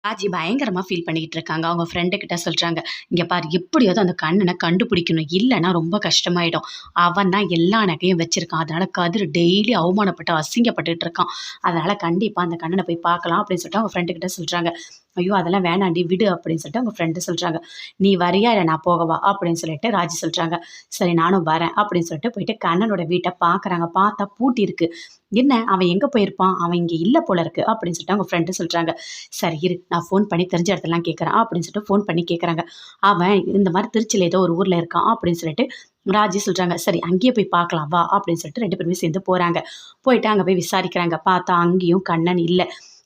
ராஜி பயங்கரமா ஃபீல் பண்ணிக்கிட்டு இருக்காங்க. அவங்க ஃப்ரெண்டு கிட்ட சொல்றாங்க, "இங்க பாரு எப்படியாவது அந்த கண்ணன கண்டுபிடிக்கணும். இல்லன்னா ரொம்ப கஷ்டமாயிடும். அவன் தான் எல்லா நகையும் வச்சிருக்கான். அதனால கதிர் டெய்லி அவமானப்பட்டு, அசிங்கப்பட்டுட்டு இருக்கான். அதனால கண்டிப்பா அந்த கண்ணன போய் பார்க்கலாம்." அப்படின்னு சொல்லிட்டு அவங்க ஃப்ரெண்டு கிட்ட சொல்றாங்க. "ஐயோ! அதெல்லாம் வேணாண்டி விடு." அப்படின்னு சொல்லிட்டு அவங்க ஃப்ரெண்டு சொல்றாங்க. "நீ வரியா? இல்ல நான் போகவா?" அப்படின்னு சொல்லிட்டு ராஜி சொல்றாங்க. "சரி நானும் வரேன்." அப்படின்னு சொல்லிட்டு போயிட்டு கண்ணனோட வீட்ட பார்க்குறாங்க. பார்த்தா பூட்டியிருக்கு. "என்ன அவன் எங்க போயிருப்பான்? அவன் இங்க இல்ல போல இருக்கு." அப்படின்னு சொல்லிட்டு அவங்க ஃப்ரெண்டு சொல்றாங்க. "சரி இரு, நான் ஃபோன் பண்ணி தெரிஞ்ச இடத்தெல்லாம் கேட்குறேன்." அப்படின்னு சொல்லிட்டு ஃபோன் பண்ணி கேட்குறாங்க. அவன் இந்த மாரி திருச்சியில ஏதோ ஒரு ஊர்ல இருக்கான் அப்படின்னு சொல்லிட்டு ராஜி சொல்றாங்க. "சரி அங்கேயே போய் பார்க்கலாம் வா." அப்படின்னு சொல்லிட்டு 2 பேருமே சேர்ந்து போறாங்க. போயிட்டு அங்க போய் விசாரிக்கிறாங்க. பார்த்தா அங்கேயும் கண்ணன் இல்ல.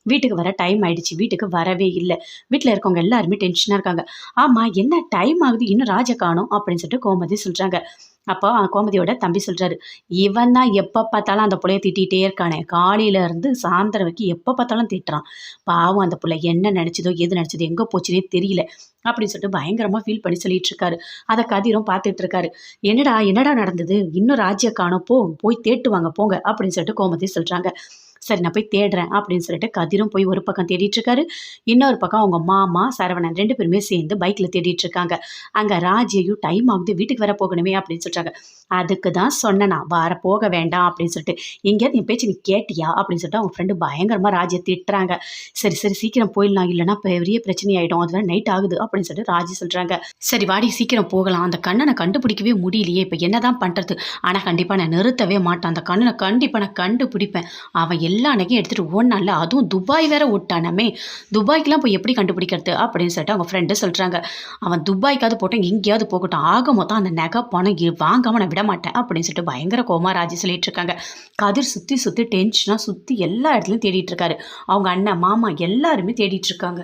வீட்டுக்கு வர டைம் ஆயிடுச்சு. வீட்டுக்கு வரவே இல்ல. வீட்ல இருக்கவங்க எல்லாருமே டென்ஷனா இருக்காங்க. "ஆமா என்ன டைம் ஆகுது இன்னும் ராஜ காணோம்." அப்படின்னு சொல்லிட்டு கோமதி சொல்றாங்க. அப்போ கோமதியோட தம்பி சொல்றாரு, "இவன் தான் எப்ப பார்த்தாலும் அந்த புள்ளைய திட்டிட்டே இருக்கானே. காலையில இருந்து சாயந்தரம் வரைக்கும் எப்ப பார்த்தாலும் திட்டுறான். பாவம் அந்த புள்ள என்ன நெனச்சுதோ, ஏது நெனச்சுதோ, எங்க போச்சுன்னே தெரியல." அப்படின்னு சொல்லிட்டு பயங்கரமா ஃபீல் பண்ணி சொல்லிட்டு இருக்காரு. அத கதிரும் பார்த்துட்டு இருக்காரு. "என்னடா என்னடா நடந்தது? இன்னும் ராஜிய காணோம். போய் தேடிட்டு வாங்க போங்க." அப்படின்னு சொல்லிட்டு கோமதி சொல்றாங்க. "சரி நான் போய் தேடுறேன்." அப்படின்னு சொல்லிட்டு கதிரும் போய் ஒரு பக்கம் தேடிட்டு இருக்காரு. இன்னொரு பக்கம் அவங்க மாமா, சரவணன் 2 பேருமே சேர்ந்து பைக்ல தேடிட்டு இருக்காங்க. அங்க ராஜியையும் டைம் ஆகுது வீட்டுக்கு வேற போகணுமே அப்படின்னு சொல்றாங்க. "அதுக்கு தான் சொன்னேன் நான் போக வேண்டாம்." அப்படின்னு சொல்லிட்டு. "எங்கேயாவது என் பேச்ச நீ கேட்டியா?" அப்படின்னு சொல்லிட்டு அவங்க ஃப்ரெண்டு பயங்கரமா ராஜிய திட்டுறாங்க. "சரி, சரி சீக்கிரம் போயிடலாம். இல்லன்னா பெரிய பிரச்சனை ஆயிடும். அது வேற நைட் ஆகுது." அப்படின்னு சொல்லிட்டு ராஜி சொல்றாங்க. "சரி வாடி சீக்கிரம் போகலாம். அந்த கண்ணன கண்டுபிடிக்கவே முடியலையே. இப்ப என்னதான் பண்றது? ஆனா கண்டிப்பா நான் நிறுத்தவே மாட்டேன். அந்த கண்ணன கண்டிப்பா நான் கண்டுபிடிப்பேன். அவன் எல்லா நகையும் எடுத்துட்டு ஓடுனான்ல, அதுவும் துபாய் வேற ஓட்டானாமே. துபாய்க்குலாம் போய் எப்படி கண்டுபிடிக்கிறது?" அப்படின்னு சொல்லிட்டு அவங்க ஃப்ரெண்டு சொல்றாங்க. "அவன் துபாய்க்காவது போட்டும், எங்கேயாவது போகட்டும். ஆக மொத்தம் அந்த நகை பணம் வாங்காம நான் விட மாட்டேன்." அப்படின்னு சொல்லிட்டு பயங்கர கோவமா ராஜி சொல்லிட்டு இருக்காங்க. கதிர் சுத்தி சுத்தி டென்ஷனா சுத்தி எல்லா இடத்துலயும் தேடிட்டு இருக்காரு. அவங்க அண்ணன், மாமா எல்லாருமே தேடிட்டு இருக்காங்க.